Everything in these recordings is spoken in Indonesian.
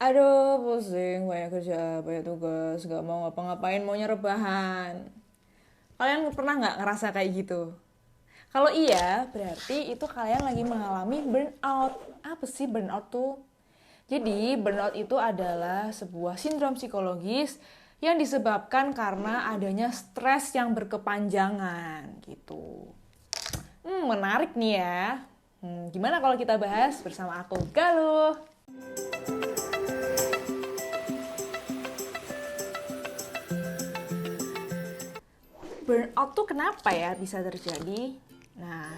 Aduh, pusing, banyak kerja, banyak tugas, gak mau ngapa-ngapain, maunya rebahan. Kalian pernah nggak ngerasa kayak gitu? Kalau iya, berarti itu kalian lagi mengalami burnout. Apa sih burnout tuh? Jadi, burnout itu adalah sebuah sindrom psikologis yang disebabkan karena adanya stres yang berkepanjangan gitu. Menarik nih ya. Gimana kalau kita bahas bersama aku, Galuh? Burnout tuh kenapa ya bisa terjadi? Nah,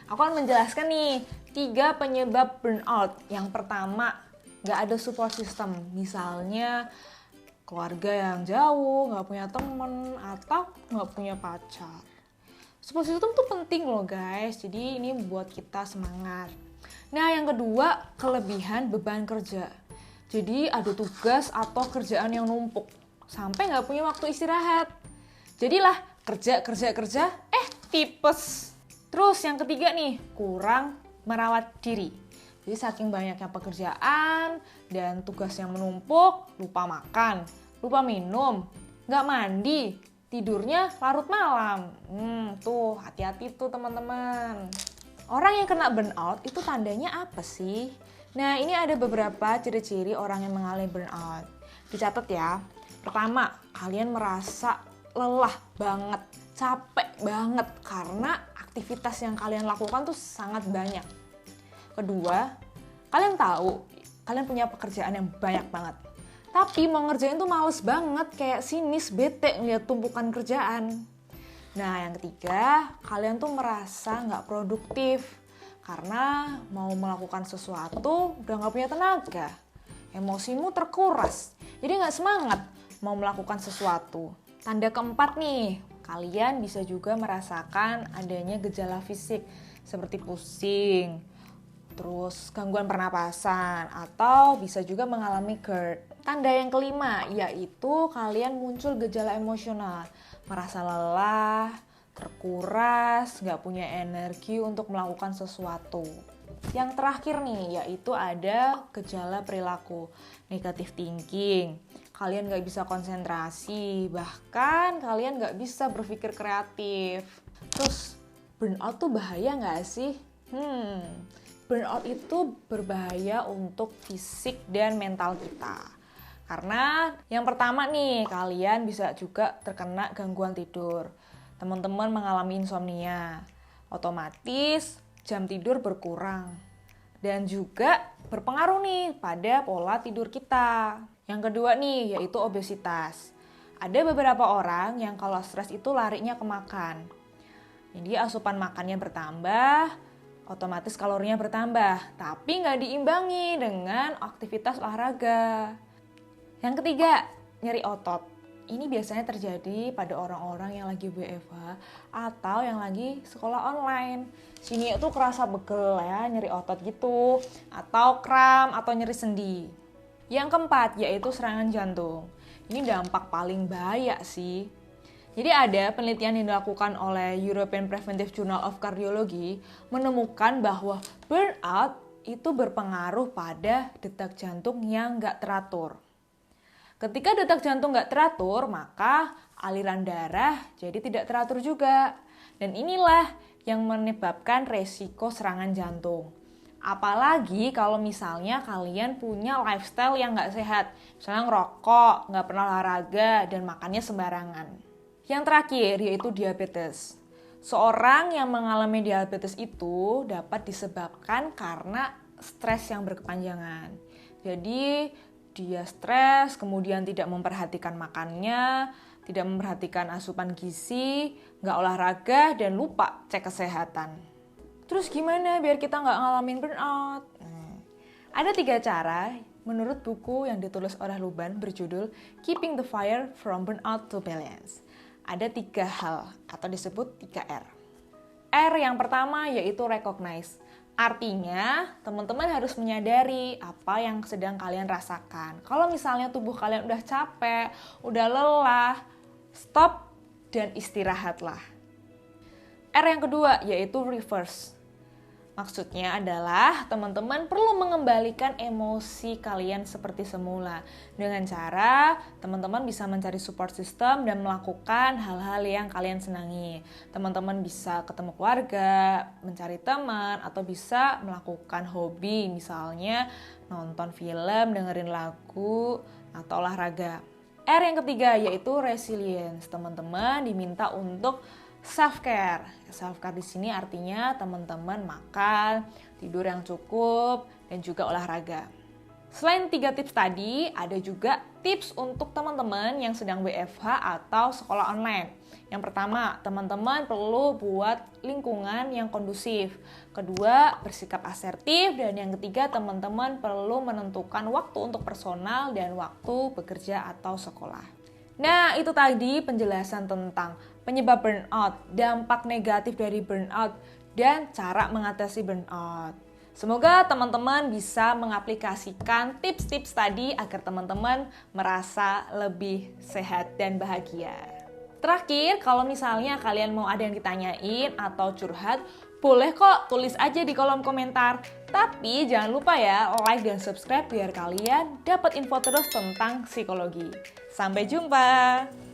aku akan menjelaskan nih 3 penyebab burnout. Yang pertama, nggak ada support system. Misalnya keluarga yang jauh, nggak punya temen, atau nggak punya pacar. Support system tuh penting loh guys, jadi ini buat kita semangat. Nah yang kedua, kelebihan beban kerja. Jadi ada tugas atau kerjaan yang numpuk, sampai nggak punya waktu istirahat. Jadilah kerja, tipes. Terus yang ketiga nih, kurang merawat diri. Jadi saking banyaknya pekerjaan dan tugas yang menumpuk, lupa makan, lupa minum, nggak mandi, tidurnya larut malam. Tuh hati-hati tuh teman-teman. Orang yang kena burnout itu tandanya apa sih? Nah ini ada beberapa ciri-ciri orang yang mengalami burnout. Dicatat ya. Pertama, kalian merasa lelah banget, capek banget karena aktivitas yang kalian lakukan tuh sangat banyak. Kedua, kalian tahu kalian punya pekerjaan yang banyak banget. Tapi mau ngerjain tuh males banget, kayak sinis, bete ngeliat tumpukan kerjaan. Nah yang ketiga, kalian tuh merasa nggak produktif karena mau melakukan sesuatu udah nggak punya tenaga. Emosimu terkuras, jadi nggak semangat mau melakukan sesuatu. Tanda keempat nih, kalian bisa juga merasakan adanya gejala fisik seperti pusing, terus gangguan pernapasan, atau bisa juga mengalami GERD. Tanda yang kelima, yaitu kalian muncul gejala emosional, merasa lelah, terkuras, nggak punya energi untuk melakukan sesuatu. Yang terakhir nih, yaitu ada gejala perilaku, negative thinking. Kalian nggak bisa konsentrasi, bahkan kalian nggak bisa berpikir kreatif. Terus, burnout tuh bahaya nggak sih? Burnout itu berbahaya untuk fisik dan mental kita. Karena yang pertama nih, kalian bisa juga terkena gangguan tidur. Teman-teman mengalami insomnia. Otomatis jam tidur berkurang. Dan juga berpengaruh nih pada pola tidur kita. Yang kedua nih, yaitu obesitas. Ada beberapa orang yang kalau stres itu larinya ke makan. Jadi asupan makannya bertambah, otomatis kalorinya bertambah. Tapi nggak diimbangi dengan aktivitas olahraga. Yang ketiga, nyeri otot. Ini biasanya terjadi pada orang-orang yang lagi WFH atau yang lagi sekolah online. Sini itu kerasa begel ya, nyeri otot gitu, atau kram atau nyeri sendi. Yang keempat, yaitu serangan jantung. Ini dampak paling bahaya sih. Jadi ada penelitian yang dilakukan oleh European Preventive Journal of Cardiology menemukan bahwa burnout itu berpengaruh pada detak jantung yang nggak teratur. Ketika detak jantung nggak teratur, maka aliran darah jadi tidak teratur juga. Dan inilah yang menyebabkan resiko serangan jantung. Apalagi kalau misalnya kalian punya lifestyle yang nggak sehat. Misalnya ngerokok, nggak pernah olahraga, dan makannya sembarangan. Yang terakhir yaitu diabetes. Seorang yang mengalami diabetes itu dapat disebabkan karena stres yang berkepanjangan. Jadi dia stres, kemudian tidak memperhatikan makannya, tidak memperhatikan asupan gizi, nggak olahraga, dan lupa cek kesehatan. Terus gimana biar kita nggak ngalamin burnout? Ada 3 cara menurut buku yang ditulis oleh Luban berjudul Keeping the Fire from Burnout to Balance. Ada 3 hal atau disebut 3R. R yang pertama yaitu recognize. Artinya, teman-teman harus menyadari apa yang sedang kalian rasakan. Kalau misalnya tubuh kalian udah capek, udah lelah, stop dan istirahatlah. R yang kedua yaitu reverse. Maksudnya adalah teman-teman perlu mengembalikan emosi kalian seperti semula. Dengan cara teman-teman bisa mencari support system dan melakukan hal-hal yang kalian senangi. Teman-teman bisa ketemu keluarga, mencari teman, atau bisa melakukan hobi. Misalnya nonton film, dengerin lagu, atau olahraga. R yang ketiga yaitu resilience. Teman-teman diminta untuk self-care. Self-care di sini artinya teman-teman makan, tidur yang cukup, dan juga olahraga. Selain 3 tips tadi, ada juga tips untuk teman-teman yang sedang WFH atau sekolah online. Yang pertama, teman-teman perlu buat lingkungan yang kondusif. Kedua, bersikap asertif. Dan yang ketiga, teman-teman perlu menentukan waktu untuk personal dan waktu bekerja atau sekolah. Nah, itu tadi penjelasan tentang penyebab burnout, dampak negatif dari burnout, dan cara mengatasi burnout. Semoga teman-teman bisa mengaplikasikan tips-tips tadi agar teman-teman merasa lebih sehat dan bahagia. Terakhir, kalau misalnya kalian mau ada yang ditanyain atau curhat, boleh kok tulis aja di kolom komentar. Tapi jangan lupa ya, like dan subscribe biar kalian dapat info terus tentang psikologi. Sampai jumpa!